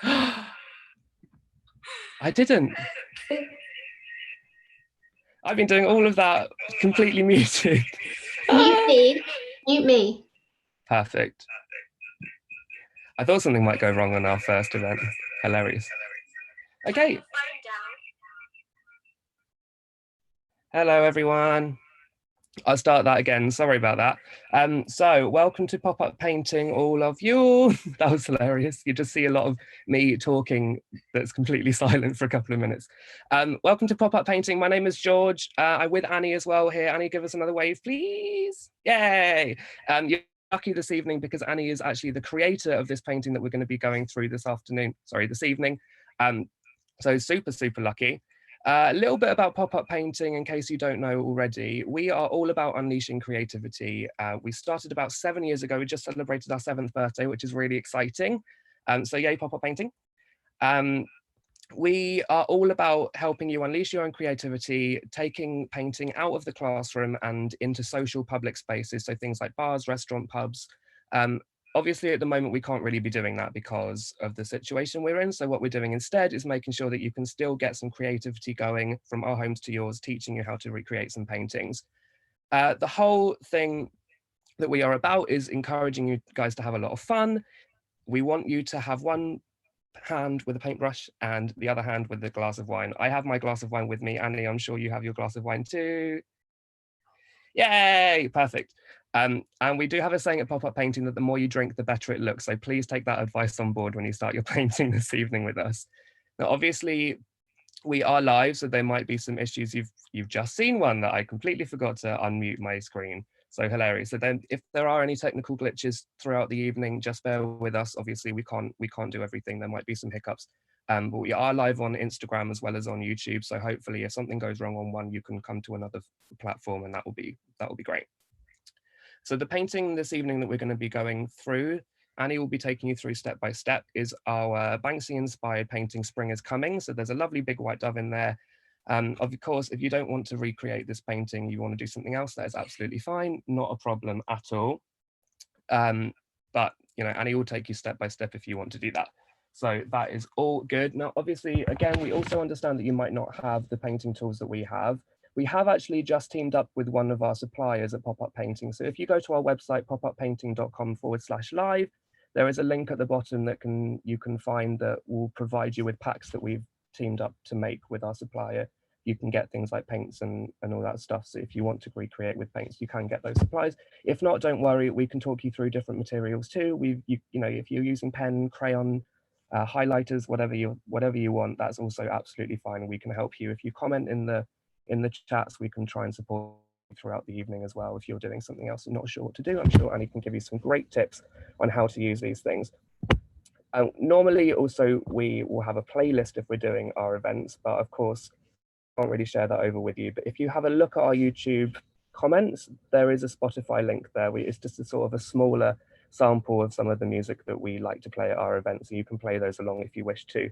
I didn't. I've been doing all of that completely muted. Mute me. Mute me. Perfect. I thought something might go wrong on our first event. Hilarious. Okay. Hello, everyone. I'll start that again. Sorry about that. So welcome to Pop-Up Painting, all of you. That was hilarious. You just see a lot of me talking that's completely silent for a couple of minutes. Welcome to Pop-Up Painting. My name is George. I'm with Annie as well here. Annie, give us another wave, please. Yay. You're lucky this evening because Annie is actually the creator of this painting that we're going to be going through this evening. So super, super lucky. A little bit about pop-up painting in case you don't know already. We are all about unleashing creativity. We started about 7 years ago. We just celebrated our 7th birthday, which is really exciting. So yay, pop-up painting. We are all about helping you unleash your own creativity, taking painting out of the classroom and into social public spaces. So things like bars, restaurant, pubs. Obviously, at the moment, we can't really be doing that because of the situation we're in. So what we're doing instead is making sure that you can still get some creativity going from our homes to yours, teaching you how to recreate some paintings. The whole thing that we are about is encouraging you guys to have a lot of fun. We want you to have one hand with a paintbrush and the other hand with a glass of wine. I have my glass of wine with me. Annie, I'm sure you have your glass of wine too. Yay, perfect. And we do have a saying at Pop-Up Painting that the more you drink, the better it looks. So please take that advice on board when you start your painting this evening with us. Now, obviously, we are live, so there might be some issues. You've just seen one that I completely forgot to unmute my screen. So hilarious. So then if there are any technical glitches throughout the evening, just bear with us. Obviously, we can't do everything. There might be some hiccups. But we are live on Instagram as well as on YouTube. So hopefully if something goes wrong on one, you can come to another platform and that will be great. So the painting this evening that we're going to be going through, Annie will be taking you through step by step, is our Banksy inspired painting Spring is Coming. So there's a lovely big white dove in there. Of course, if you don't want to recreate this painting, you want to do something else, that is absolutely fine, not a problem at all. But you know, Annie will take you step by step if you want to do that. So that is all good. Now, obviously, again, we also understand that you might not have the painting tools that we have. We have actually just teamed up with one of our suppliers at Pop-Up Painting. So if you go to our website, popuppainting.com/live, there is a link at the bottom that you can find that will provide you with packs that we've teamed up to make with our supplier. You can get things like paints and all that stuff. So if you want to recreate with paints, you can get those supplies. If not, don't worry, we can talk you through different materials too. You know, if you're using pen, crayon, highlighters, whatever you want, that's also absolutely fine. We can help you. If you comment in the chats, we can try and support you throughout the evening as well. If you're doing something else and not sure what to do, I'm sure Annie can give you some great tips on how to use these things. Normally also we will have a playlist if we're doing our events, but of course I can't really share that over with you. But if you have a look at our YouTube comments, there is a Spotify link there. It's just a sort of a smaller sample of some of the music that we like to play at our events, so you can play those along if you wish to.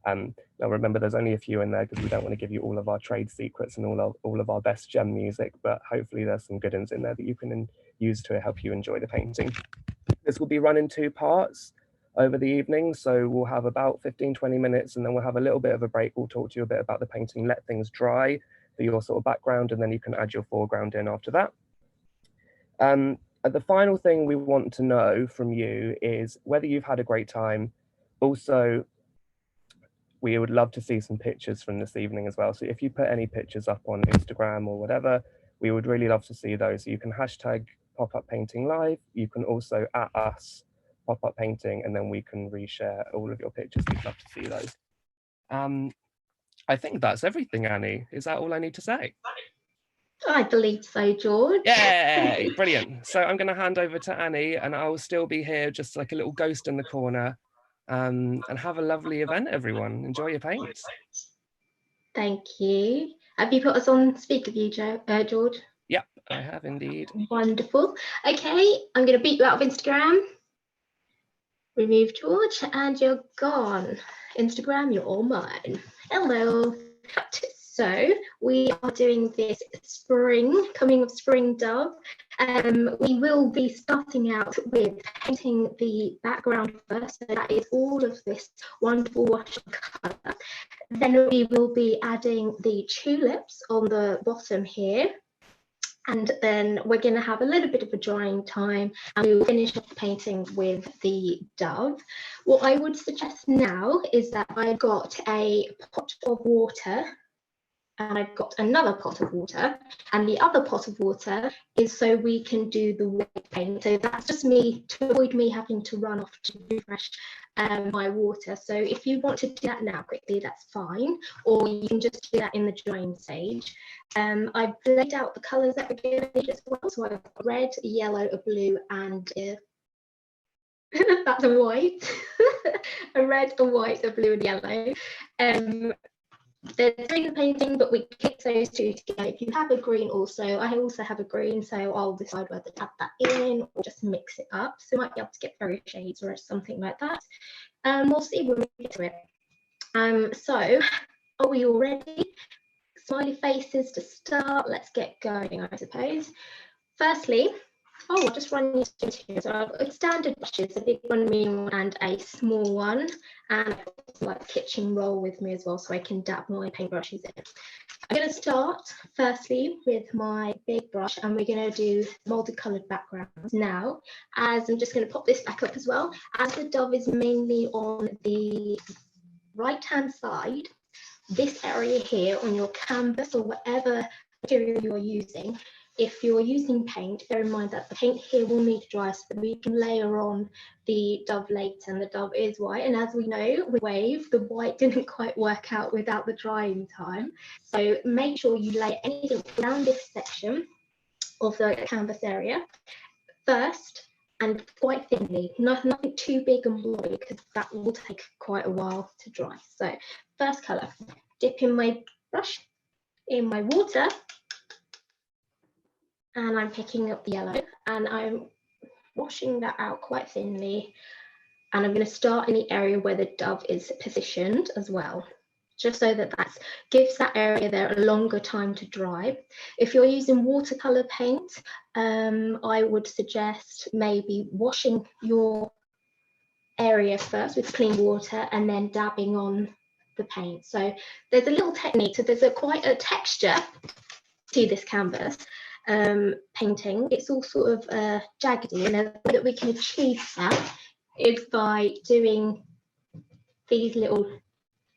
Now remember, there's only a few in there because we don't want to give you all of our trade secrets and all of our best gem music, but hopefully there's some good ones in there that you can use to help you enjoy the painting. This will be run in 2 parts over the evening, so we'll have about 15-20 minutes and then we'll have a little bit of a break. We'll talk to you a bit about the painting, let things dry for your sort of background, and then you can add your foreground in after that. The final thing we want to know from you is whether you've had a great time. Also, we would love to see some pictures from this evening as well. So if you put any pictures up on Instagram or whatever, we would really love to see those. So you can hashtag Pop-Up Painting Live. You can also at us Pop-Up Painting, and then we can reshare all of your pictures. We'd love to see those. I think that's everything, Annie. Is that all I need to say? I believe so, George. Yay, brilliant. So I'm going to hand over to Annie and I'll still be here just like a little ghost in the corner. And have a lovely event, everyone. Enjoy your paints. Thank you. Have you put us on speaker view, George? Yep, I have indeed. Wonderful. Okay, I'm going to beat you out of Instagram. Remove George and you're gone. Instagram, you're all mine. Hello. So we we are doing this coming of spring dove. We will be starting out with painting the background first, so that is all of this wonderful wash of colour. Then we will be adding the tulips on the bottom here. And then we're going to have a little bit of a drying time, and we will finish off the painting with the dove. What I would suggest now is that I've got a pot of water, and I've got another pot of water, and the other pot of water is so we can do the white paint. So that's just me to avoid me having to run off to refresh my water. So if you want to do that now quickly, that's fine, or you can just do that in the drying stage. I've laid out the colours that we're going to need as well. So I've got red, yellow, a blue, and that's a white. A red, a white, a blue, and yellow. They're doing the painting, but we mix those two together. If you have a green also, I also have a green, so I'll decide whether to add that in or just mix it up. So I might be able to get various shades or something like that. We'll see when we get to it. So are we all ready? Smiley faces to start. Let's get going, I suppose. Firstly, I'll just run you through here. So I've got standard brushes, a big one, medium one, and a small one. And I've got like a kitchen roll with me as well, so I can dab my paintbrushes in. I'm going to start firstly with my big brush, and we're going to do multicolored backgrounds now. As I'm just going to pop this back up as well. As the dove is mainly on the right-hand side, this area here on your canvas or whatever material you're using, if you're using paint, bear in mind that the paint here will need to dry so that we can layer on the dove later, and the dove is white. And as we know, with wave, the white didn't quite work out without the drying time. So make sure you lay anything around this section of the canvas area first, and quite thinly, nothing too big and blobby, because that will take quite a while to dry. So first colour, dip in my brush, in my water, and I'm picking up the yellow, and I'm washing that out quite thinly, and I'm going to start in the area where the dove is positioned as well, just so that that gives that area there a longer time to dry. If you're using watercolour paint, I would suggest maybe washing your area first with clean water and then dabbing on the paint. So there's a little technique, so there's quite a texture to this canvas painting. It's all sort of jaggedy, and the way that we can achieve that is by doing these little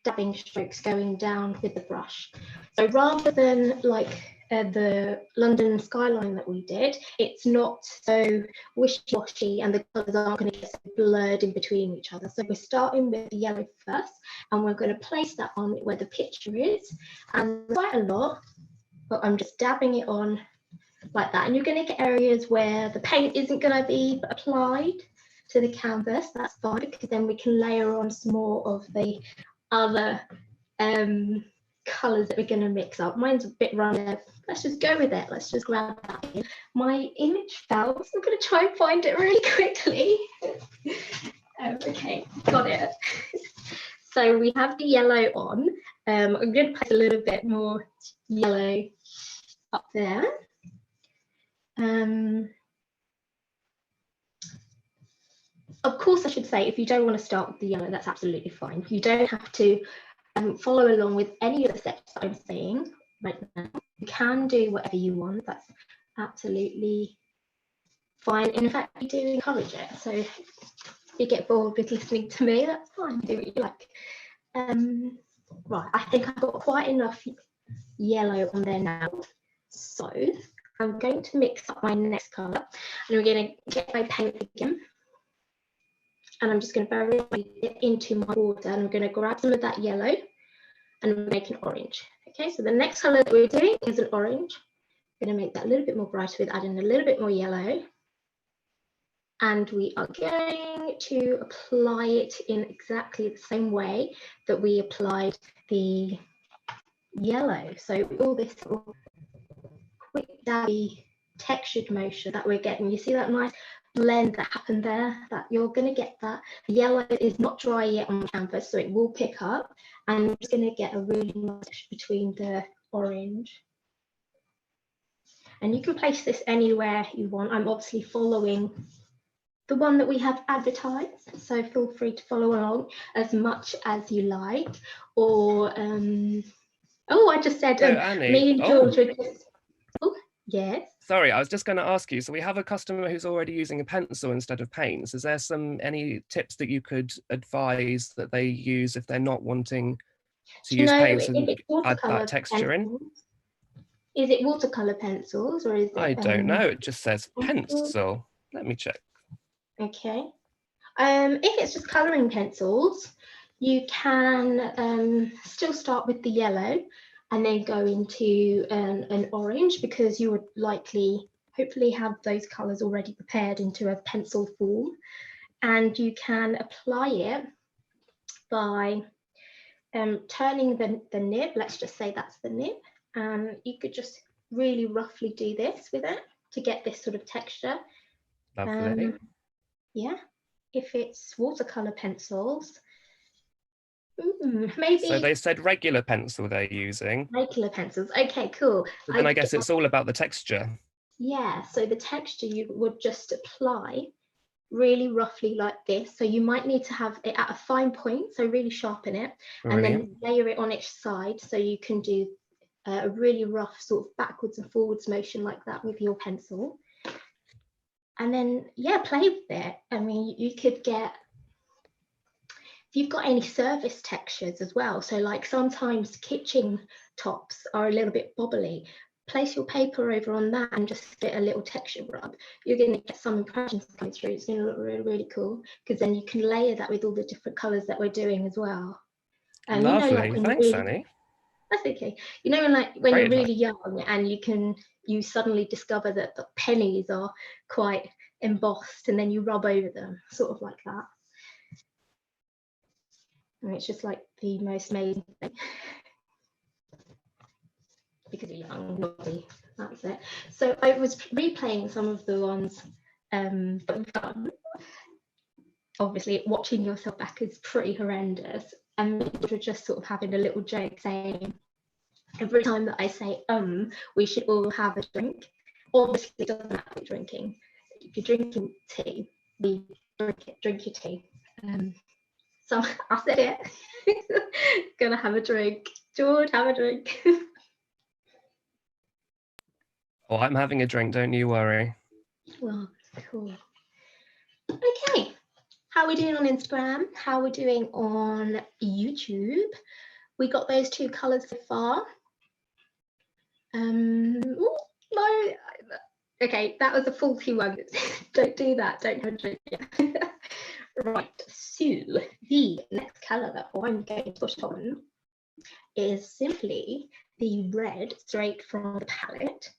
dabbing strokes going down with the brush. So rather than like the London skyline that we did, it's not so wishy-washy and the colours aren't going to get so blurred in between each other. So we're starting with the yellow first, and we're going to place that on where the picture is, and quite a lot, but I'm just dabbing it on like that. And you're going to get areas where the paint isn't going to be applied to the canvas. That's fine, because then we can layer on some more of the other colours that we're going to mix up. Mine's a bit runny. Let's just go with it. Let's just grab that in. My image fell, so I'm going to try and find it really quickly. Okay, got it. So we have the yellow on. I'm going to place a little bit more yellow up there. Of course, I should say, if you don't want to start with the yellow, that's absolutely fine. You don't have to follow along with any of the steps that I'm saying right now. You can do whatever you want. That's absolutely fine. In fact, we do encourage it. So if you get bored with listening to me, that's fine. Do what you like. Right, I think I've got quite enough yellow on there now. So I'm going to mix up my next colour, and we're going to get my paint again. And I'm just going to very lightly dip into my water, and I'm going to grab some of that yellow and make an orange. Okay, so the next colour that we're doing is an orange. I'm going to make that a little bit more brighter with adding a little bit more yellow. And we are going to apply it in exactly the same way that we applied the yellow. So all this little quick dabby textured motion that we're getting. You see that nice blend that happened there? That you're going to get that. The yellow is not dry yet on the canvas, so it will pick up, and you're just going to get a really nice between the orange. And you can place this anywhere you want. I'm obviously following the one that we have advertised, so feel free to follow along as much as you like. Or oh, I just said Annie, me and George were just, oh yes. Sorry, I was just going to ask you, so we have a customer who's already using a pencil instead of paints. Is there any tips that you could advise that they use if they're not wanting to use paints and add that texture in? Is it watercolor pencils or is it? I don't know. It just says pencil? pencil. Let me check. Okay. If it's just coloring pencils, you can still start with the yellow and then go into an orange, because you would hopefully have those colors already prepared into a pencil form, and you can apply it by turning the nib. Let's just say that's the nib, and you could just really roughly do this with it to get this sort of texture. Lovely. Yeah, if it's watercolor pencils, maybe. So they said regular pencil they're using. Regular pencils. Okay, cool. So then I guess it's all about the texture. Yeah. So the texture you would just apply really roughly like this. So you might need to have it at a fine point, so really sharpen it. Brilliant. And then layer it on each side, so you can do a really rough sort of backwards and forwards motion like that with your pencil. And then, yeah, play with it. I mean, you could get, if you've got any surface textures as well, so like sometimes kitchen tops are a little bit bobbly, place your paper over on that and just get a little texture rub. You're going to get some impressions coming through. It's going to look really, really cool, because then you can layer that with all the different colours that we're doing as well. Lovely. You know, like Thanks, Annie. That's okay. You know, like when you're really young and you suddenly discover that the pennies are quite embossed, and then you rub over them, sort of like that. And it's just like the most amazing thing. Because you're young, naughty, that's it. So I was replaying some of the ones that we've done. Obviously, watching yourself back is pretty horrendous. And we're just sort of having a little joke saying, every time that I say, we should all have a drink. Obviously, it doesn't have to be drinking. If you're drinking tea, we drink your tea. So I said it. Gonna have a drink. George, have a drink. Oh, I'm having a drink, don't you worry. Well, cool. Okay, how are we doing on Instagram? How are we doing on YouTube? We got those 2 colours so far. Oh, no. Okay, that was a faulty one. Don't do that. Don't have a drink yet. Right, so the next colour that I'm going to put on is simply the red straight from the palette.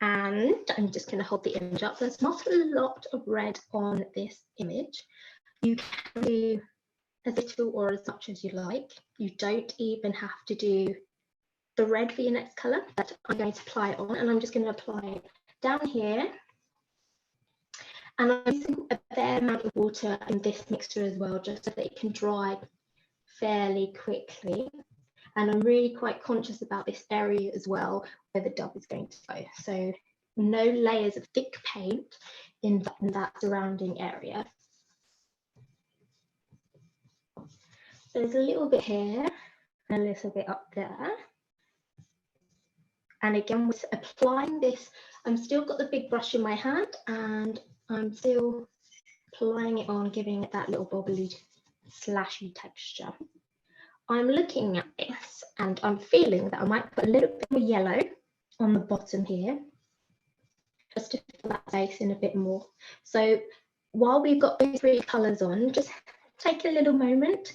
And I'm just going to hold the image up. There's not a lot of red on this image. You can do as little or as much as you like. You don't even have to do the red for your next colour, but I'm going to apply it on, and I'm just going to apply it down here. And I'm using a fair amount of water in this mixture as well, just so that it can dry fairly quickly. And I'm really quite conscious about this area as well, where the dove is going to go. So no layers of thick paint in that surrounding area. So there's a little bit here and a little bit up there. And again, with applying this, I'm still got the big brush in my hand, and I'm still applying it on, giving it that little bobbly, slashy texture. I'm looking at this and I'm feeling that I might put a little bit more yellow on the bottom here, just to fill that space in a bit more. So while we've got those 3 colours on, just take a little moment,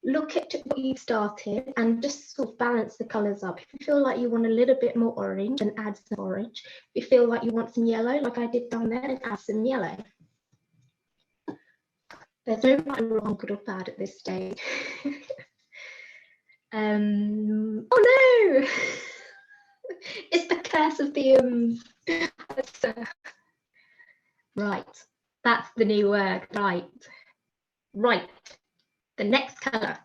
look at what you've started and just sort of balance the colours up. If you feel like you want a little bit more orange, then add some orange. If you feel like you want some yellow, like I did down there, then add some yellow. There's no right and wrong, good or bad at this stage. Oh no! It's the curse of the right, that's the new word. Right, the next colour.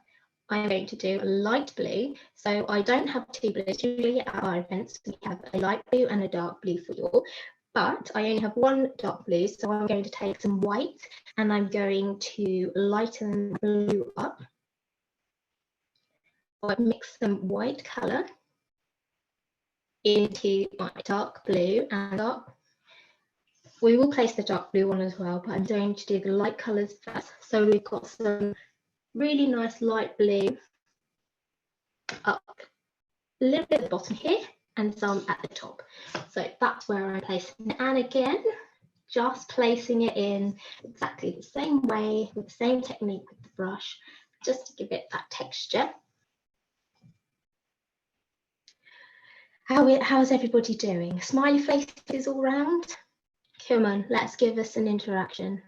I'm going to do a light blue. So I don't have two blues. Usually at our events, we have a light blue and a dark blue for you all. But I only have one dark blue, so I'm going to take some white and I'm going to lighten the blue up. I mix some white colour into my dark blue and dark. We will place the dark blue on as well, but I'm going to do the light colours first. So we've got some really nice light blue up a little bit at the bottom here and some at the top. So that's where I'm placing it. And again, just placing it in exactly the same way with the same technique with the brush, just to give it that texture. How's everybody doing? Smiley faces all round? Come on, let's give us an interaction.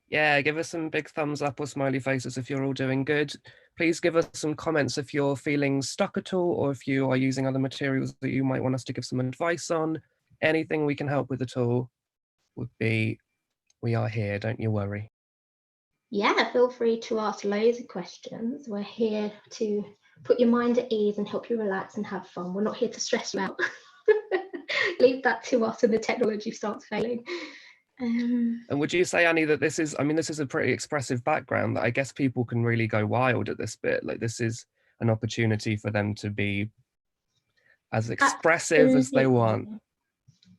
Yeah, give us some big thumbs up or smiley faces if you're all doing good. Please give us some comments if you're feeling stuck at all, or if you are using other materials that you might want us to give some advice on. Anything we can help with at all would be, we are here, don't you worry. Yeah, feel free to ask loads of questions. We're here to put your mind at ease and help you relax and have fun. We're not here to stress you out. Leave that to us when the technology starts failing. And would you say, Annie, that this is, I mean, this is a pretty expressive background that I guess people can really go wild at this bit. Like, this is an opportunity for them to be as expressive as they want.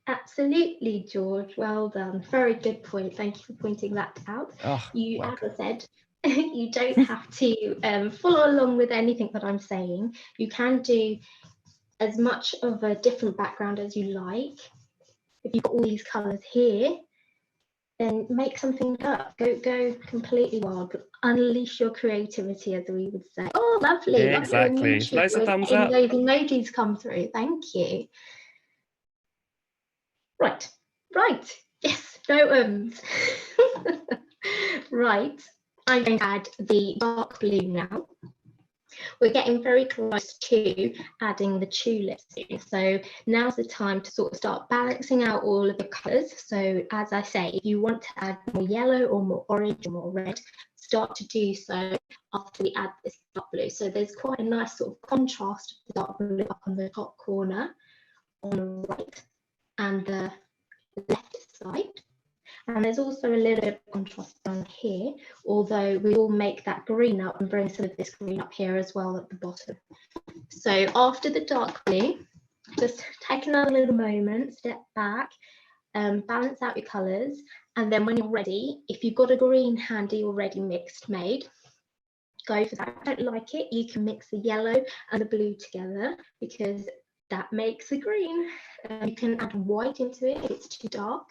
Absolutely, George. Well done. Very good point. Thank you for pointing that out. Oh, you, welcome. as I said, you don't have to follow along with anything that I'm saying. You can do as much of a different background as you like. If you've got all these colours here, then make something up. Go completely wild. Unleash your creativity, as we would say. Oh, lovely. Exactly. Loads of thumbs up. Those emojis come through. Thank you. Right. Yes, no Right. I'm going to add the dark blue now. We're getting very close to adding the tulips soon. So now's the time to sort of start balancing out all of the colours. So as I say, if you want to add more yellow or more orange or more red, start to do so after we add this dark blue. So there's quite a nice sort of contrast of the dark blue up on the top corner on the right and the left side. And there's also a little bit of contrast down here, although we will make that green up and bring some of this green up here as well at the bottom. So after the dark blue, just take another little moment, step back, balance out your colours, and then when you're ready, if you've got a green handy already mixed made, go for that. If you don't like it, you can mix the yellow and the blue together because that makes a green. You can add white into it if it's too dark,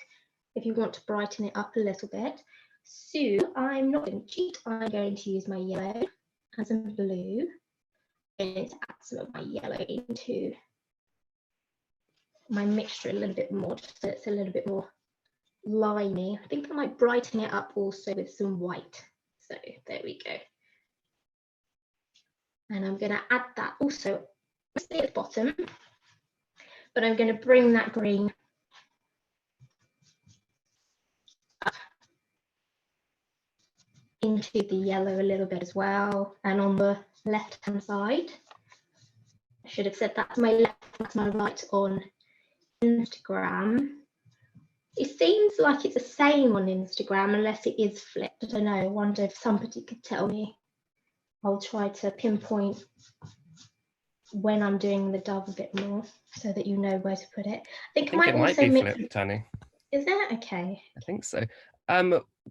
if you want to brighten it up a little bit. So I'm not going to cheat. I'm going to use my yellow and some blue. I'm going to add some of my yellow into my mixture a little bit more, just so it's a little bit more limey. I think I might brighten it up also with some white. So there we go. And I'm going to add that also at the bottom, but I'm going to bring that green up into the yellow a little bit as well. And on the left hand side, I should have said that's my left, that's my right on Instagram. It seems like it's the same on Instagram unless it is flipped. I don't know. I wonder if somebody could tell me. I'll try to pinpoint when I'm doing the dove a bit more so that you know where to put it. I think it might also be flipped, Tanny. Is that okay? I think so.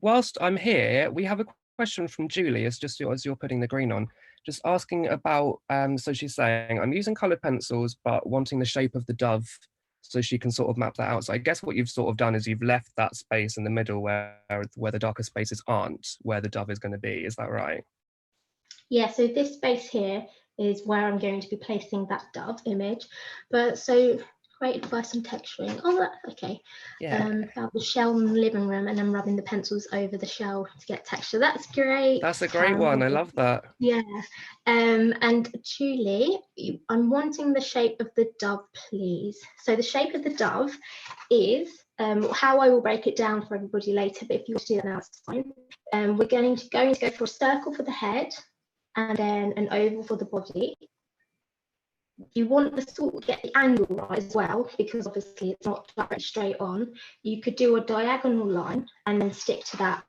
Whilst I'm here, we have a question from Julie, as you're putting the green on, just asking about, so she's saying, I'm using coloured pencils, but wanting the shape of the dove so she can sort of map that out. So I guess what you've sort of done is you've left that space in the middle where the darker spaces aren't, where the dove is going to be. Is that right? Yeah, so this space here is where I'm going to be placing that dove image. But so created by some texturing. Oh, that's okay. Yeah. About the shell in the living room, and I'm rubbing the pencils over the shell to get texture. That's great. That's a great one. I love that. Yeah. And Julie, I'm wanting the shape of the dove, please. So the shape of the dove is how I will break it down for everybody later, but if you want to do that now, it's fine. We're going to go for a circle for the head, and then an oval for the body. You want the sort of get the angle right as well, because obviously it's not very straight on. You could do a diagonal line and then stick to that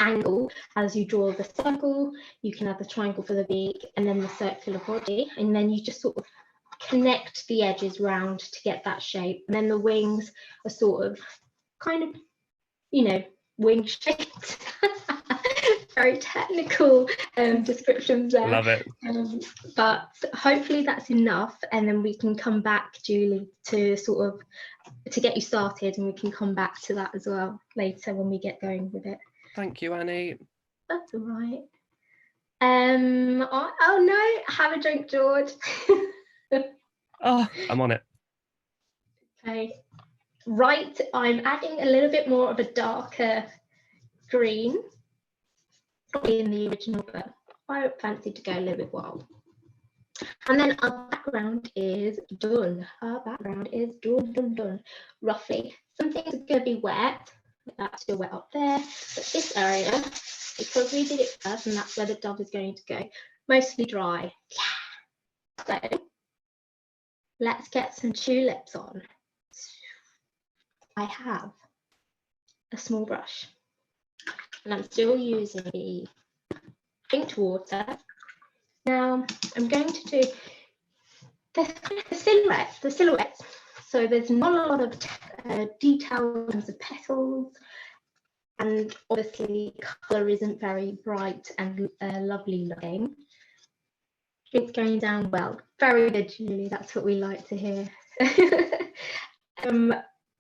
angle as you draw the circle. You can have the triangle for the beak and then the circular body, and then you just sort of connect the edges round to get that shape. And then the wings are sort of kind of, you know, wing shaped. Very technical descriptions there. Love it. But hopefully that's enough, and then we can come back, Julie, to sort of to get you started, and we can come back to that as well later when we get going with it. Thank you, Annie. That's all right. Oh no, have a drink, George. Oh, I'm on it. Okay, right, I'm adding a little bit more of a darker green in the original, but I fancy to go a little bit wild. And then our background is done. Our background is done, roughly. Some things are going to be wet. That's still wet up there. But this area, because we did it first, and that's where the dove is going to go, mostly dry. So let's get some tulips on. I have a small brush, and I'm still using the paint water. Now I'm going to do the silhouettes. So there's not a lot of detail in terms of petals, and obviously colour isn't very bright and lovely looking. It's going down well. Very good, Julie. That's what we like to hear.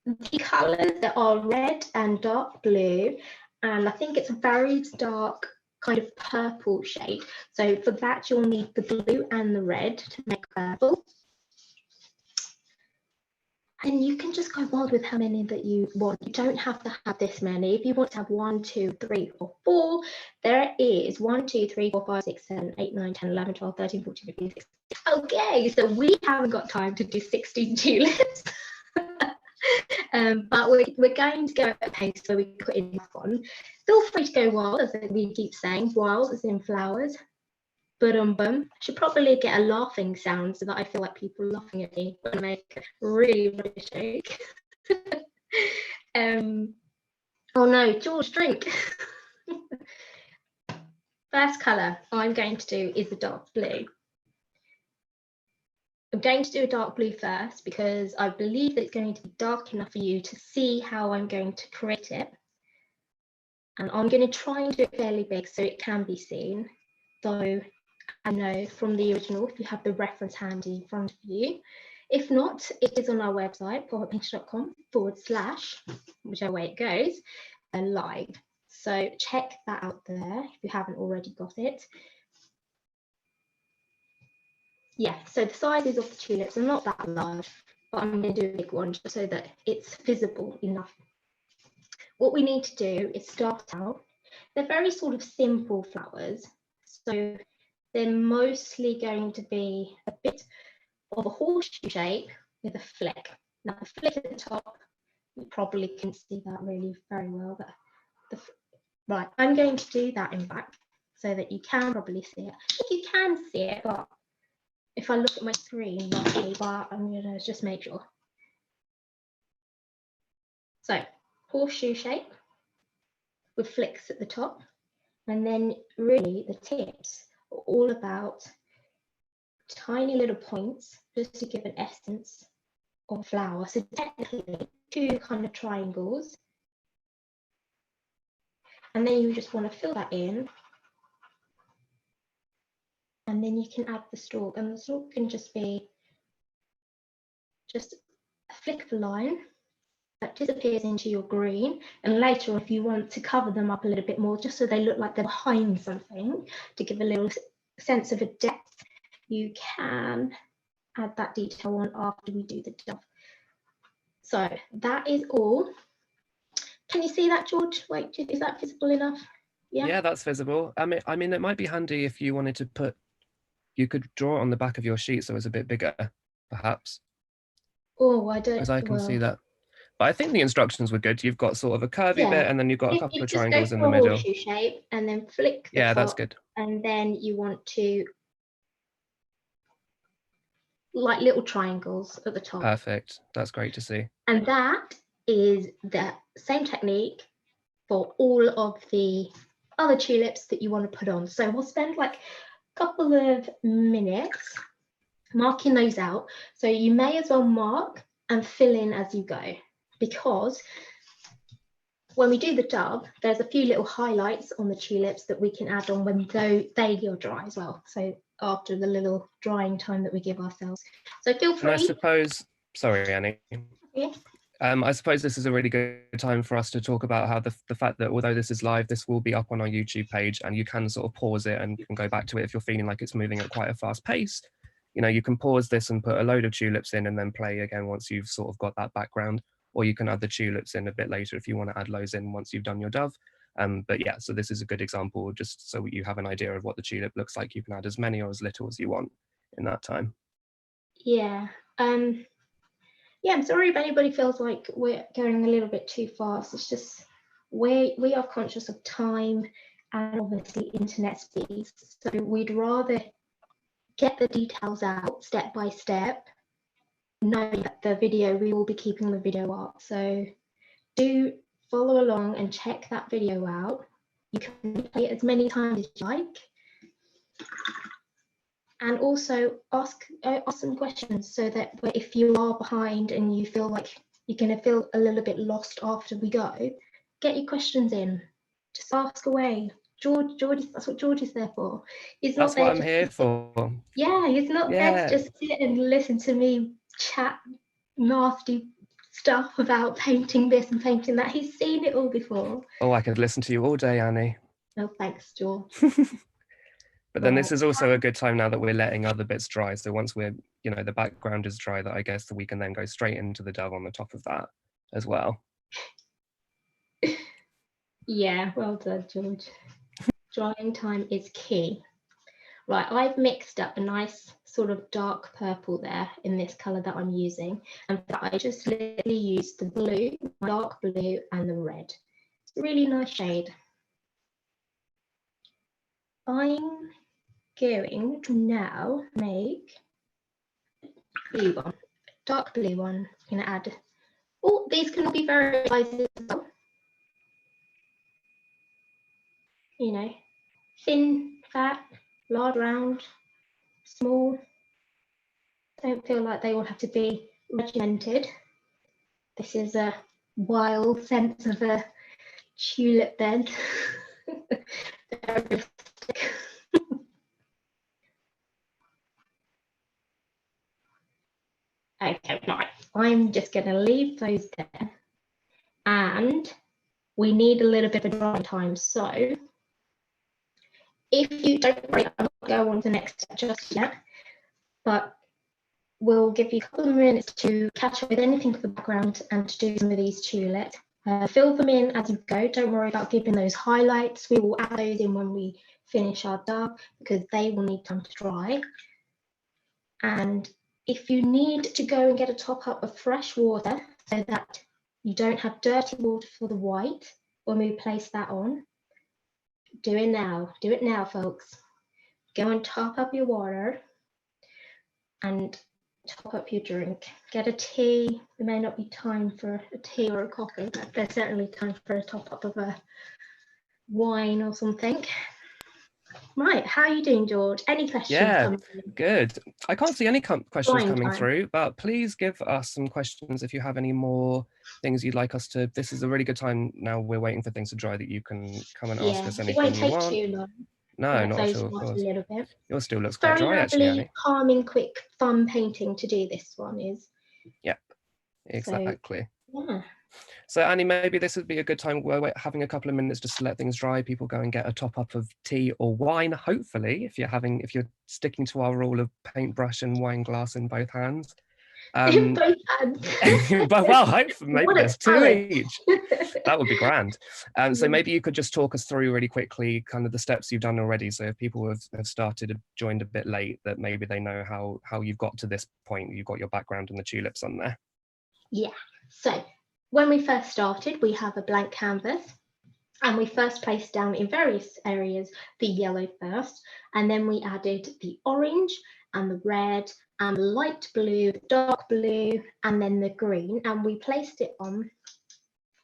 The colours are red and dark blue, and I think it's a very dark kind of purple shade. So for that, you'll need the blue and the red to make purple. And you can just go wild with how many that you want. You don't have to have this many. If you want to have 1, 2, 3, or 4, there is 1, 2, 3, 4, 5, 6, 7, 8, 9, 10, 11, 12, 13, 14, 15, 16. Okay, so we haven't got time to do 16 tulips. But we're going to go at a pace where we put enough on. Feel free to go wild, as we keep saying, wild as in flowers. Bum. Should probably get a laughing sound so that I feel like people are laughing at me when I make a really rubbish joke. Oh no, George, drink. First colour I'm going to do is the dark blue. I'm going to do a dark blue first because I believe that it's going to be dark enough for you to see how I'm going to create it. And I'm going to try and do it fairly big so it can be seen, though I know from the original if you have the reference handy in front of you. If not, it is on our website, popuppainting.com / whichever way it goes, live. So check that out there if you haven't already got it. Yeah, so the sizes of the tulips are not that large, but I'm going to do a big one just so that it's visible enough. What we need to do is start out. They're very sort of simple flowers, so they're mostly going to be a bit of a horseshoe shape with a flick. Now the flick at the top, you probably can't see that really very well, but right, I'm going to do that in back so that you can probably see it. I think you can see it, but if I look at my screen, roughly, but I'm going to just make sure. So horseshoe shape with flicks at the top, and then really the tips are all about tiny little points just to give an essence of flower. So technically 2 kind of triangles, and then you just want to fill that in, and then you can add the stalk, and the stalk can just be just a flick of a line that disappears into your green, and later if you want to cover them up a little bit more just so they look like they're behind something to give a little sense of a depth, you can add that detail on after we do the dove. So that is all. Can you see that, George? Wait, is that visible enough? Yeah, that's visible. I mean, it might be handy if you wanted to put, you could draw it on the back of your sheet so it's a bit bigger, perhaps. Oh, I don't. Because I can see that. But I think the instructions were good. You've got sort of a curvy bit, and then you've got a couple You of just go triangles in for the a middle. horseshoe shape and then flick the Yeah, top, that's good. and then you want to like little triangles at the top. Perfect. That's great to see. And that is the same technique for all of the other tulips that you want to put on. So we'll spend like a couple of minutes marking those out. So you may as well mark and fill in as you go, because when we do the dub, there's a few little highlights on the tulips that we can add on when they go dry as well. So after the little drying time that we give ourselves. So feel free. And I suppose, sorry, Annie. Yes. I suppose this is a really good time for us to talk about how the fact that although this is live, this will be up on our YouTube page, and you can sort of pause it and you can go back to it if you're feeling like it's moving at quite a fast pace. You know, you can pause this and put a load of tulips in and then play again once you've sort of got that background, or you can add the tulips in a bit later if you want to add those in once you've done your dove. But yeah, so this is a good example, just so you have an idea of what the tulip looks like. You can add as many or as little as you want in that time. Yeah. Yeah, I'm sorry if anybody feels like we're going a little bit too fast. It's just we are conscious of time and obviously internet speeds. So we'd rather get the details out step by step, knowing that the video, we will be keeping the video up. So do follow along and check that video out. You can play it as many times as you like. And also ask some questions, so that if you are behind and you feel like you're going to feel a little bit lost after we go, get your questions in. Just ask away. George, that's what George is there for. He's not That's what there I'm here for. Yeah, he's not there to just sit and listen to me chat nasty stuff about painting this and painting that. He's seen it all before. Oh, I could listen to you all day, Annie. No, thanks, George. But then this is also a good time now that we're letting other bits dry. So once we're, you know, the background is dry, that I guess that we can then go straight into the dove on the top of that as well. Yeah, well done, George. Drying time is key. Right, I've mixed up a nice sort of dark purple there in this colour that I'm using. And I just literally used the blue, dark blue, and the red. It's a really nice shade. I'm going to now make blue one, dark blue one. I'm going to add, oh, these can all be various sizes as well. You know, thin, fat, large, round, small. Don't feel like they all have to be regimented. This is a wild sense of a tulip bed. Okay, right. I'm just going to leave those there. And we need a little bit of drying time. So if you don't worry, I'm not going on to the next step just yet, but we'll give you a couple of minutes to catch up with anything for the background and to do some of these tulips. Fill them in as you go. Don't worry about giving those highlights. We will add those in when we finish our dub, because they will need time to dry. And if you need to go and get a top up of fresh water so that you don't have dirty water for the white when we place that on, do it now. Do it now, folks. Go and top up your water and top up your drink. Get a tea. There may not be time for a tea or a coffee, but there's certainly time for a top up of a wine or something. Right, how are you doing, George? Any questions? Yeah, good. I can't see any questions coming time. through, but please give us some questions if you have any more things you'd like us to. This is a really good time now. We're waiting for things to dry, that you can come and ask us anything it won't you take want. too long. No, not at all. Of A course. little bit. Yours still looks quite Very dry, actually, Annie. calming, quick, fun painting to do. This one is. Yep, exactly. So, yeah. So Annie, maybe this would be a good time. We're having a couple of minutes just to let things dry. People go and get a top up of tea or wine. Hopefully, if you're sticking to our rule of paintbrush and wine glass in both hands. In both hands. But well, hopefully maybe there's two each. That would be grand. So maybe you could just talk us through really quickly kind of the steps you've done already. So if people have joined a bit late, that maybe they know how you've got to this point. You've got your background and the tulips on there. Yeah. So when we first started, we have a blank canvas, and we first placed down in various areas the yellow first, and then we added the orange and the red and the light blue, dark blue, and then the green, and we placed it on.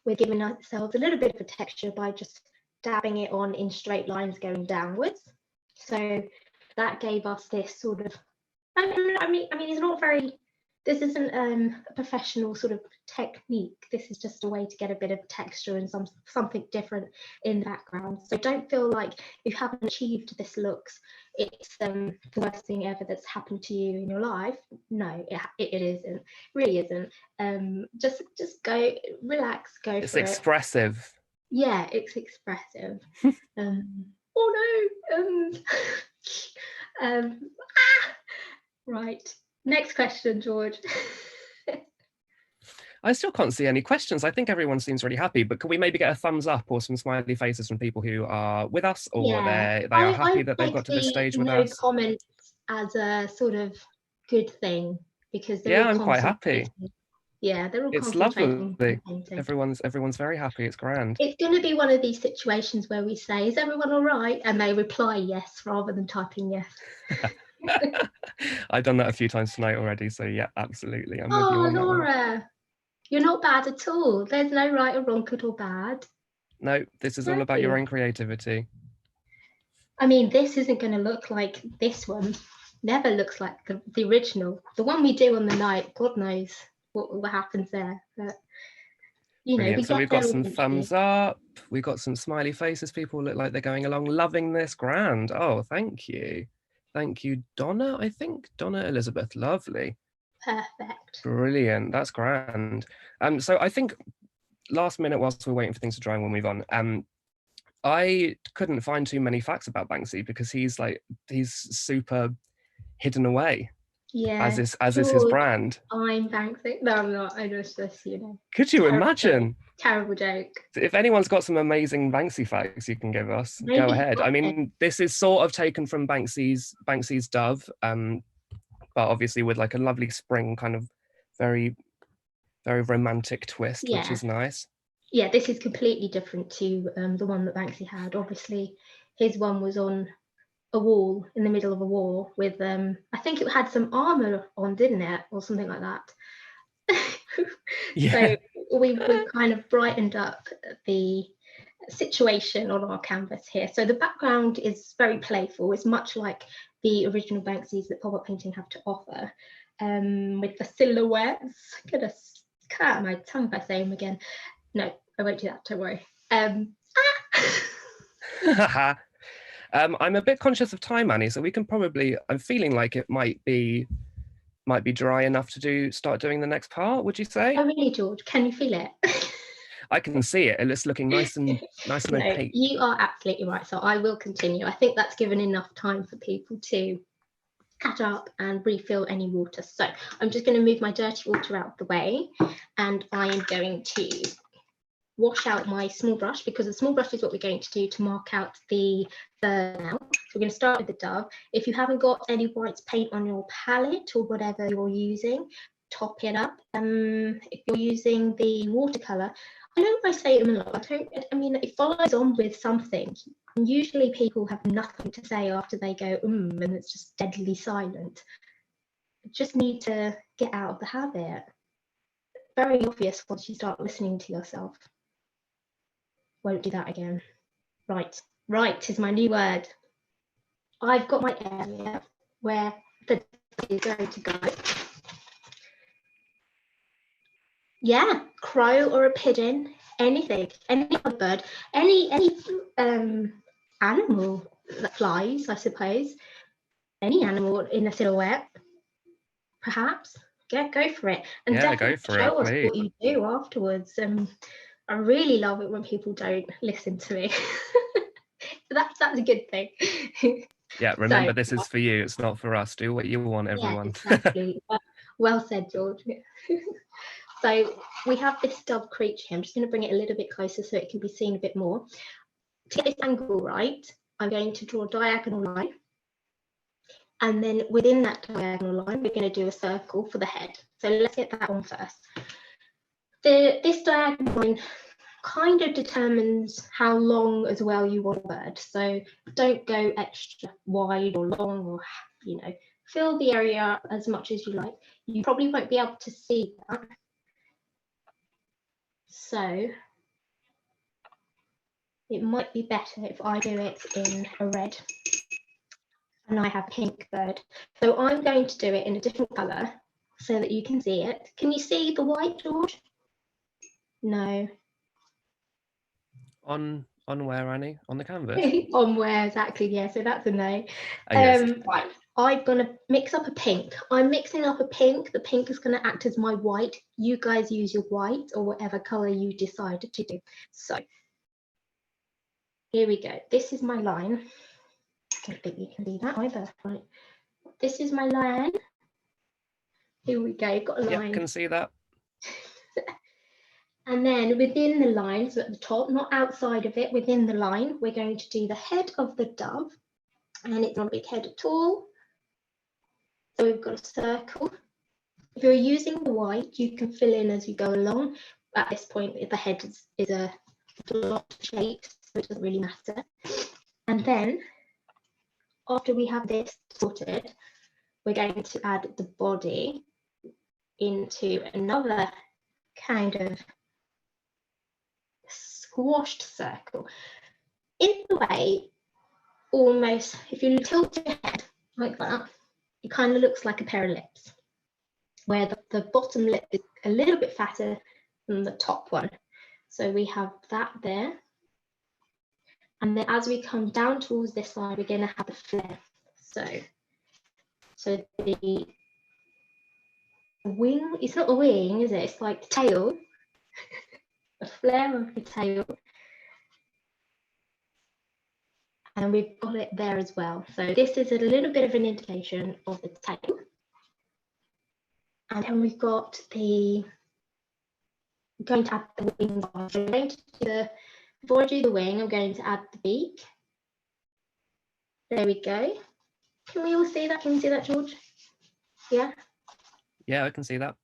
We're giving ourselves a little bit of a texture by just dabbing it on in straight lines going downwards. So that gave us this sort of, I mean, it's not very, this isn't a professional sort of technique. This is just a way to get a bit of texture and something different in the background. So don't feel like you haven't achieved this looks, it's the worst thing ever that's happened to you in your life. No, it isn't, really isn't. Just go, relax, go It's for expressive. it. Yeah, it's expressive. Oh no. Right, next question, George. I still can't see any questions. I think everyone seems really happy, but can we maybe get a thumbs up or some smiley faces from people who are with us, or Yeah, they are happy I that they've got to this stage with no us? comments as a sort of good thing, because they're Yeah, all I'm quite happy. Yeah, they're all It's concentrating lovely. on painting. Everyone's very happy. It's grand. It's going to be one of these situations where we say, "Is everyone all right?" and they reply yes rather than typing yes. I've done that a few times tonight already, so yeah, absolutely. I'm with you on that one. Laura, you're not bad at all. There's no right or wrong, good or bad. No, this is all about your own creativity. I mean, this isn't going to look like this one. Never looks like the original. The one we do on the night, God knows what happens there. But you know, Brilliant. So we've got some thumbs up. We've got some smiley faces. People look like they're going along, loving this. Grand. Oh, thank you. Thank you, Donna, I think. Donna Elizabeth. Lovely. Perfect. Brilliant. That's grand. So I think last minute, whilst we're waiting for things to dry and we'll move on, I couldn't find too many facts about Banksy because he's super hidden away. Yeah. As is his brand. I'm Banksy. No, I'm not. I just you know. Could you imagine? Terrible joke. If anyone's got some amazing Banksy facts you can give us, go ahead. I mean, this is sort of taken from Banksy's Dove, but obviously with like a lovely spring kind of very, very romantic twist, which is nice. Yeah, this is completely different to the one that Banksy had. Obviously, his one was on a wall, in the middle of a wall with I think it had some armor on, didn't it, or something like that. Yeah. So we kind of brightened up the situation on our canvas here. So the background is very playful. It's much like the original Banksys that Pop-Up Painting have to offer, with the silhouettes. I'm gonna cut out my tongue if I say them again. No, I won't do that, don't worry. I'm a bit conscious of time, Annie, so we can probably, I'm feeling like it might be dry enough to start doing the next part, would you say? Oh really, George? Can you feel it? I can see it. It's looking nice and opaque. You are absolutely right. So I will continue. I think that's given enough time for people to catch up and refill any water. So I'm just going to move my dirty water out of the way, and I am going to wash out my small brush, because the small brush is what we're going to do to mark out the now. So we're going to start with the Dove. If you haven't got any white paint on your palette or whatever you're using, top it up. If you're using the watercolor, I know I say it a lot. I mean, it follows on with something. And usually people have nothing to say after they go, and it's just deadly silent. You just need to get out of the habit. Very obvious once you start listening to yourself. Won't do that again. Right is my new word. I've got my area where the is going to go. Yeah, crow or a pigeon, anything, any other bird, any animal that flies, I suppose. Any animal in a silhouette, perhaps. Yeah, go for it. And definitely show us what you do afterwards. I really love it when people don't listen to me. That's a good thing. Yeah, remember, this is for you. It's not for us. Do what you want, everyone. Yeah, exactly. Well said, George. So we have this dove creature here. I'm just going to bring it a little bit closer so it can be seen a bit more. To get this angle right, I'm going to draw a diagonal line. And then within that diagonal line, we're going to do a circle for the head. So let's get that on first. This diagonal line kind of determines how long as well you want a bird. So don't go extra wide or long, or, you know, fill the area as much as you like. You probably won't be able to see that. So it might be better if I do it in a red and I have a pink bird. So I'm going to do it in a different colour so that you can see it. Can you see the white, George? No. On where, Annie? On the canvas? On where exactly? Yeah, so that's a no. Yes. Right, I'm gonna mix up a pink. I'm mixing up a pink. The pink is gonna act as my white. You guys use your white or whatever color you decide to do. So here we go. This is my line. I don't think you can see that either. Right. This is my line. Here we go. Got a line. Yep, can see that. And then within the line, so at the top, not outside of it, within the line, we're going to do the head of the dove. And it's not a big head at all. So we've got a circle. If you're using the white, you can fill in as you go along. At this point, the head is a block shape, so it doesn't really matter. And then, after we have this sorted, we're going to add the body into another kind of squashed circle. In a way, almost, if you tilt your head like that, it kind of looks like a pair of lips, where the bottom lip is a little bit fatter than the top one. So we have that there. And then as we come down towards this side, we're going to have the flare. So the wing, it's not a wing, is it? It's like the tail, the flare of the tail. And we've got it there as well. So this is a little bit of an indication of the tail. And then we've got we're going to add the wings on. So I'm going to do before I do the wing, I'm going to add the beak. There we go. Can we all see that? Can you see that, George? Yeah? Yeah, I can see that.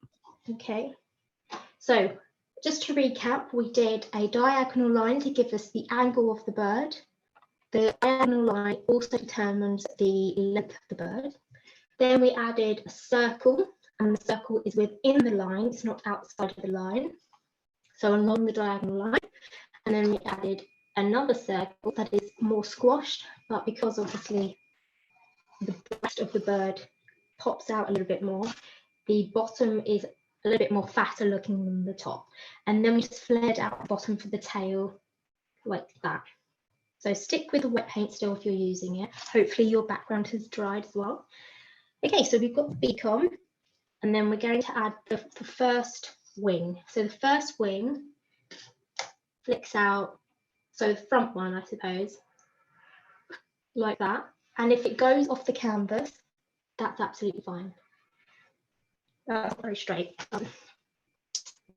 Okay. So just to recap, we did a diagonal line to give us the angle of the bird. The diagonal line also determines the length of the bird. Then we added a circle, and the circle is within the line, it's not outside of the line. So along the diagonal line. And then we added another circle that is more squashed, but because obviously the breast of the bird pops out a little bit more, the bottom is a little bit more fatter looking than the top. And then we just flared out the bottom for the tail like that. So stick with the wet paint still if you're using it. Hopefully your background has dried as well. Okay, so we've got the beak on, and then we're going to add the first wing. So the first wing flicks out, so the front one, I suppose, like that. And if it goes off the canvas, that's absolutely fine. That's very straight.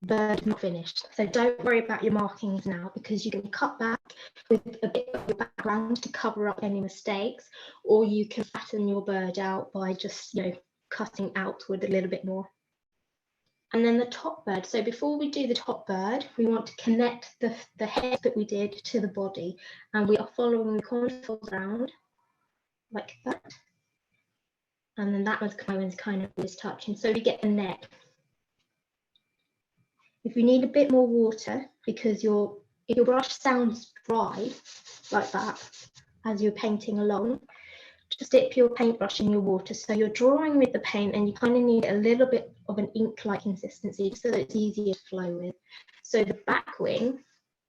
Bird not finished. So don't worry about your markings now, because you can cut back with a bit of your background to cover up any mistakes, or you can flatten your bird out by just, you know, cutting outward a little bit more. And then the top bird. So before we do the top bird, we want to connect the head that we did to the body, and we are following the contours around like that. And then that one's kind of always touching. So we get the neck. If you need a bit more water, because if your brush sounds dry like that as you're painting along, just dip your paintbrush in your water. So you're drawing with the paint and you kind of need a little bit of an ink-like consistency so that it's easier to flow with. So the back wing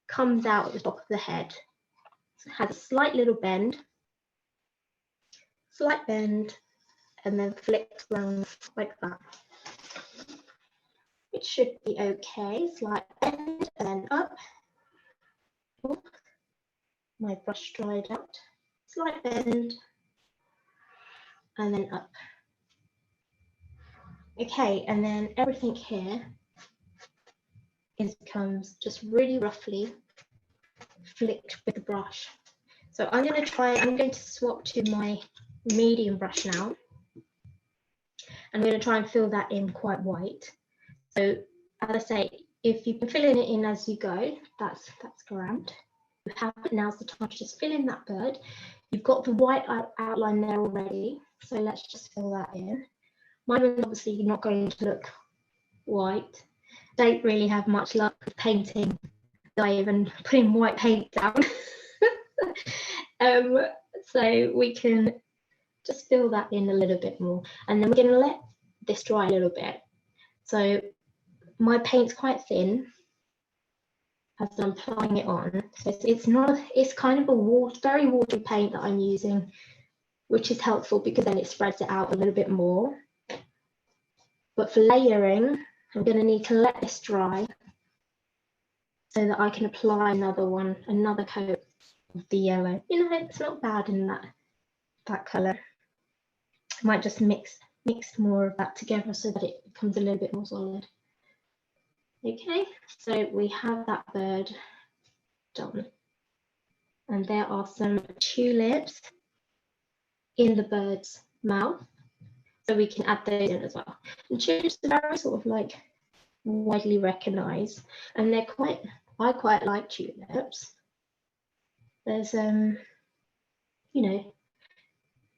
comes out at the top of the head. So it has a slight little bend, and then flicks around like that. It should be okay. Slight bend and then up. Oh, my brush dried out. Slight bend and then up. Okay, and then everything here becomes just really roughly flicked with the brush. So I'm going to swap to my medium brush now. I'm going to try and fill that in quite white. So as I say, if you've been filling it in as you go, that's grand. You have it, now's the time to just fill in that bird. You've got the white outline there already, so let's just fill that in. Mine is obviously not going to look white. Don't really have much luck with painting, even putting white paint down. So we can just fill that in a little bit more, and then we're going to let this dry a little bit. So my paint's quite thin as I'm applying it on, so it's kind of a very watery paint that I'm using, which is helpful because then it spreads it out a little bit more. But for layering, I'm going to need to let this dry so that I can apply another coat of the yellow. You know, it's not bad in that colour. I might just mix more of that together so that it becomes a little bit more solid. Okay, so we have that bird done. And there are some tulips in the bird's mouth, so we can add those in as well. And tulips are very sort of like widely recognised, and I quite like tulips. There's you know,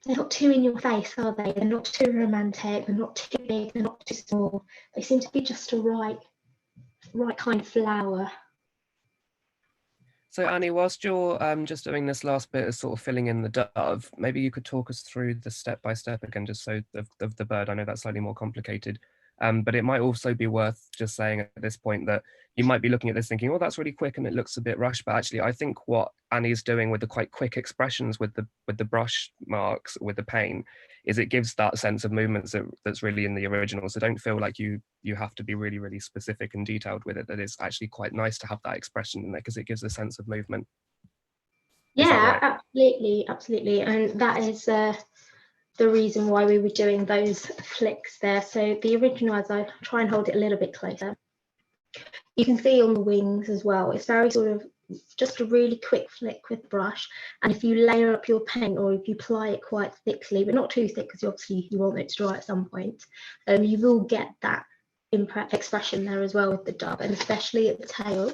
they're not too in your face, are they? They're not too romantic, they're not too big, they're not too small. They seem to be just a right kind of flower. So Annie, whilst you're just doing this last bit of sort of filling in the dove, maybe you could talk us through the step-by-step again, just so of the bird. I know that's slightly more complicated, but it might also be worth just saying at this point that you might be looking at this thinking, oh, that's really quick and it looks a bit rushed, but actually I think what Annie's doing with the quite quick expressions with the brush marks, with the paint, is it gives that sense of movements that's really in the original. So don't feel like you have to be really, really specific and detailed with it, that it's actually quite nice to have that expression in there because it gives a sense of movement. Yeah, right? absolutely. And that is the reason why we were doing those flicks there. So the original, as I try and hold it a little bit closer, you can see on the wings as well, it's very sort of just a really quick flick with the brush. And if you layer up your paint, or if you apply it quite thickly, but not too thick because obviously you want it to dry at some point, you will get that expression there as well with the dove, and especially at the tail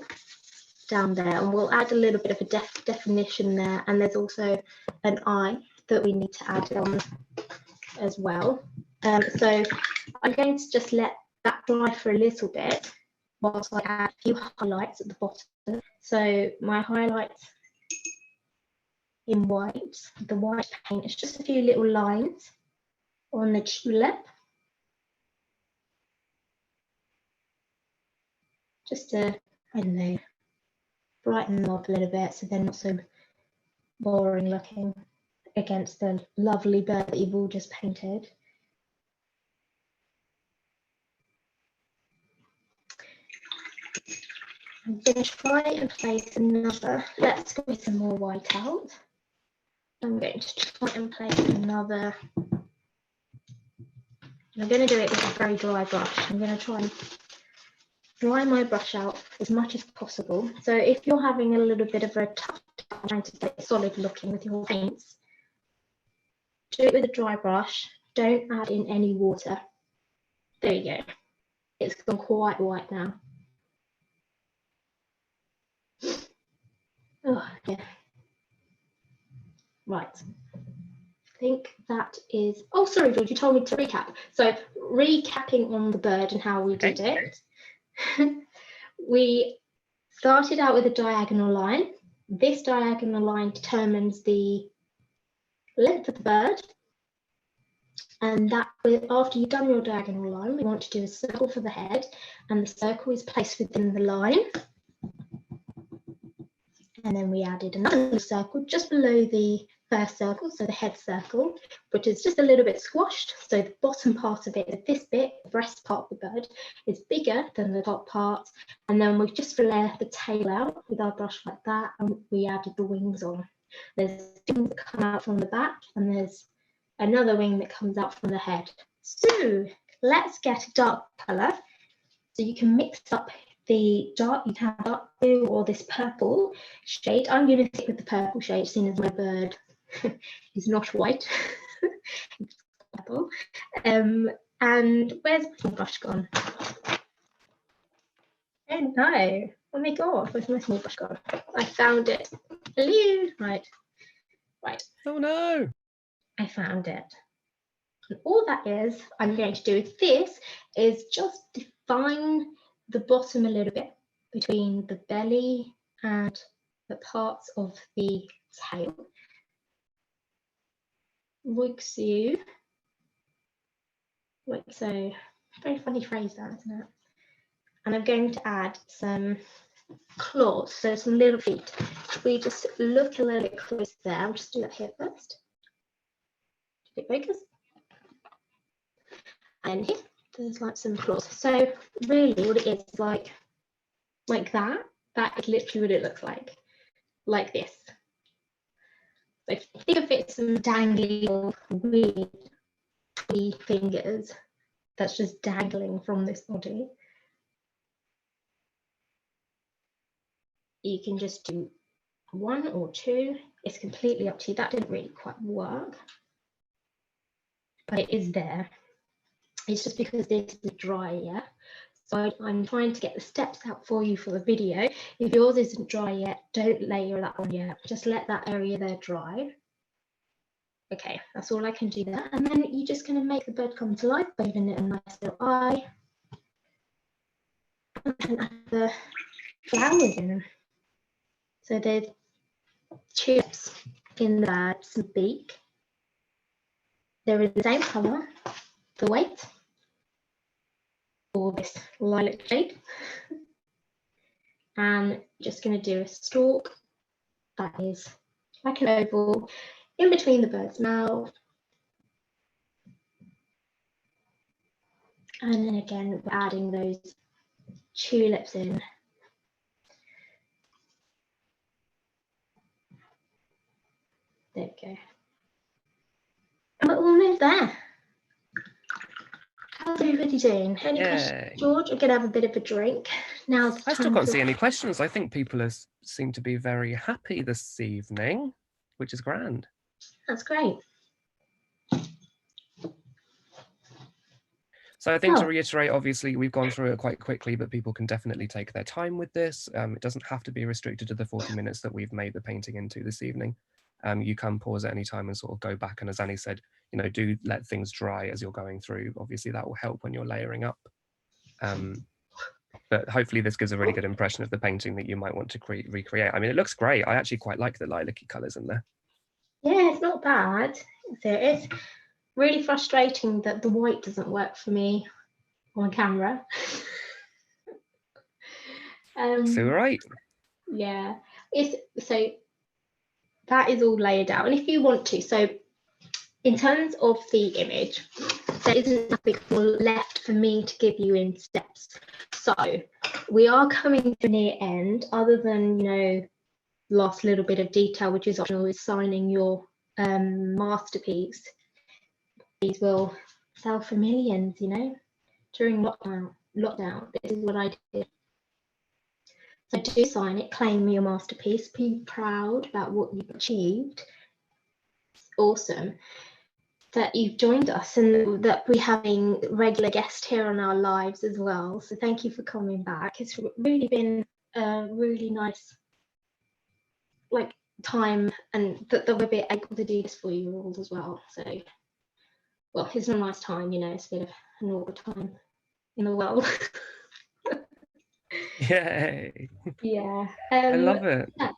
down there. And we'll add a little bit of a definition there, and there's also an eye that we need to add on as well. So I'm going to just let that dry for a little bit whilst I add a few highlights at the bottom. So my highlights in white, the white paint, is just a few little lines on the tulip. Just to, I don't know, brighten them up a little bit so they're not so boring looking against the lovely bird that you've all just painted. I'm going to try and place another, let's go with some more white out. I'm going to try and place another, I'm going to do it with a very dry brush. I'm going to try and dry my brush out as much as possible. So if you're having a little bit of a tough time trying to get it solid looking with your paints, do it with a dry brush, don't add in any water. There you go, it's gone quite white now. Oh, yeah. Right. I think that is, oh, sorry, George, you told me to recap. So recapping on the bird and how we did it. We started out with a diagonal line. This diagonal line determines the length of the bird. And that, after you've done your diagonal line, we want to do a circle for the head, and the circle is placed within the line. And then we added another circle just below the first circle, so the head circle, which is just a little bit squashed. So the bottom part of it, this bit, the breast part of the bird, is bigger than the top part. And then we just layer the tail out with our brush like that, and we added the wings on. There's wings that come out from the back, and there's another wing that comes out from the head. So let's get a dark colour. So you can mix up the dark, you can have dark blue or this purple shade. I'm going to stick with the purple shade, seeing as my bird is not white. It's purple. And where's my brush gone? Oh no. Oh my god, where's my small brush gone? I found it. Hello. Right. Oh no. I found it. And all that is, I'm going to do with this is just define the bottom a little bit between the belly and the parts of the tail. Like so. Like so. Very funny phrase that, isn't it? And I'm going to add some claws, so some little feet. If we just look a little bit closer there, I'll just do that here first. Focus. And here, there's like some claws. So really what it is like that. That is literally what it looks like this. So think of it some dangly or weird fingers that's just dangling from this body. You can just do one or two. It's completely up to you. That didn't really quite work, but it is there. It's just because this is dry, yeah? So I'm trying to get the steps out for you for the video. If yours isn't dry yet, don't layer that on yet. Just let that area there dry. Okay, that's all I can do there. And then you're just going to make the bird come to life by giving it a nice little eye. And add the flowers in them. So there's tulips in the bird's beak. They're in the same colour, the white, or this lilac shade. And just going to do a stalk that is like an oval in between the bird's mouth. And then again, we're adding those tulips in. There we go. And we're almost there. How's everybody doing? Any questions, George? I'm going to have a bit of a drink. Now I still can't see any questions. I think people seem to be very happy this evening, which is grand. That's great. So I think to reiterate, obviously, we've gone through it quite quickly, but people can definitely take their time with this. It doesn't have to be restricted to the 40 minutes that we've made the painting into this evening. You can pause at any time and sort of go back. And as Annie said, you know, do let things dry as you're going through. Obviously, that will help when you're layering up. But hopefully this gives a really good impression of the painting that you might want to recreate. I mean, it looks great. I actually quite like the lilac-y colours in there. Yeah, it's not bad. So it's really frustrating that the white doesn't work for me on camera. So right. Yeah, so that is all laid out. And if you want to, so in terms of the image, there isn't nothing more left for me to give you in steps. So we are coming to near end, other than, you know, last little bit of detail, which is optional, is signing your masterpiece. These will sell for millions, you know, during lockdown. This is what I did. So do sign it, claim your masterpiece, be proud about what you've achieved. It's awesome that you've joined us and that we're having regular guests here on our lives as well. So thank you for coming back. It's really been a really nice time, and that we'll be able to do this for you all as well. So, well, it's a nice time, you know, it's a bit of an awkward time in the world. Yay. Yeah. I love it. Yeah.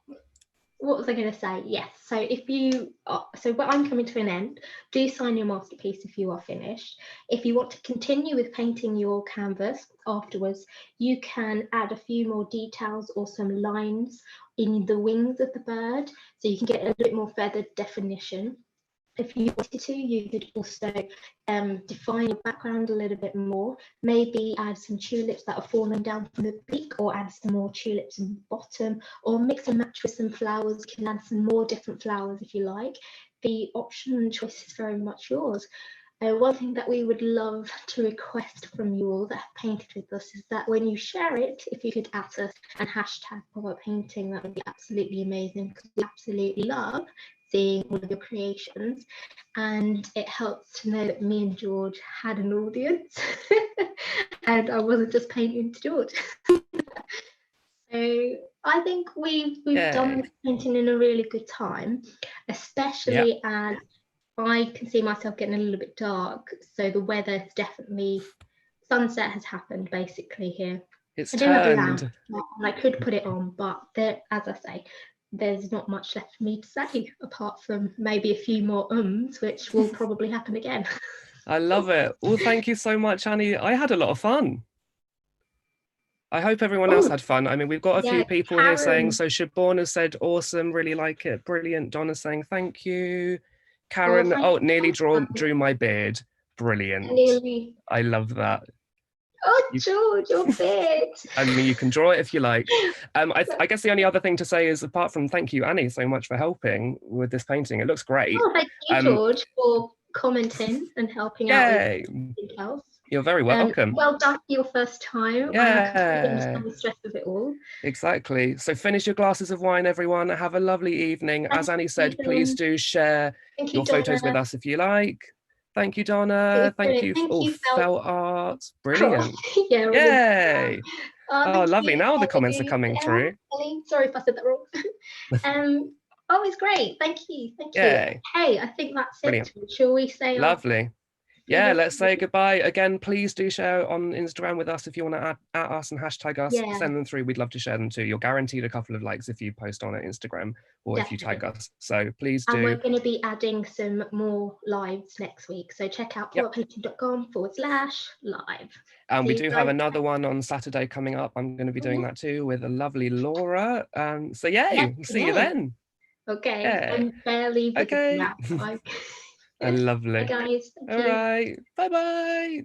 What was I going to say? Yes. So if you so I'm coming to an end. Do sign your masterpiece if you are finished. If you want to continue with painting your canvas afterwards, you can add a few more details or some lines in the wings of the bird, so you can get a little bit more feathered definition. If you wanted to, you could also define your background a little bit more, maybe add some tulips that are falling down from the beak, or add some more tulips in the bottom, or mix and match with some flowers. You can add some more different flowers if you like. The option and choice is very much yours. One thing that we would love to request from you all that have painted with us is that when you share it, if you could add us and hashtag PopUp Painting, that would be absolutely amazing, because we absolutely love seeing all of your creations, and it helps to know that me and George had an audience and I wasn't just painting to George. So I think we've Yay. done this painting in a really good time, especially as I can see myself getting a little bit dark. So the weather's definitely, sunset has happened basically here. It's I do have a lamp turned. and I could put it on, but there, as I say, there's not much left for me to say apart from maybe a few more which will probably happen again. I love it. Well, thank you so much, Annie. I had a lot of fun. I hope everyone else Oh, had fun. I mean, we've got a yeah, few people here saying, Karen. so Siobhan has said, awesome, really like it, brilliant. Donna's saying, thank you. Oh, Karen, thank oh, you nearly so much. drew my beard. Brilliant. Nearly. I love that. Oh, You, George, your beard. I mean, you can draw it if you like. I guess the only other thing to say is, apart from thank you, Annie, so much for helping with this painting. It looks great. Oh, thank you, George, for commenting and helping out with Yay. everything else. You're very welcome. Well done for your first time. I completely understand the stress of it all. Exactly. So finish your glasses of wine, everyone. Have a lovely evening. As Thank Annie you, said, please do share Thank you, your photos with Donna. us if you like. Thank you, It was Donna. Thank brilliant. you. Thank Oh, you, Felt felt art. Cross. Brilliant. Yeah, all the Yay. oh, Oh, thank lovely. you, Now the comments are coming through. Ellie. Sorry if I said that wrong. Oh, it's great. Thank you. Thank you. Yay. Hey, I think that's Brilliant. it. Shall we say Lovely. Yeah, let's say goodbye. Again, please do share on Instagram with us if you want to add us and hashtag us. Yeah. Send them through. We'd love to share them too. You're guaranteed a couple of likes if you post on Instagram or Definitely. if you tag us. So please do. And we're going to be adding some more lives next week. So check out popuppainting.com/live. And we do have another one on Saturday coming up. I'm going to be doing that too with a lovely Laura. So yay, see you then. Okay. Yeah. I'm barely visible now. Lovely. Bye, guys. All right. Bye-bye.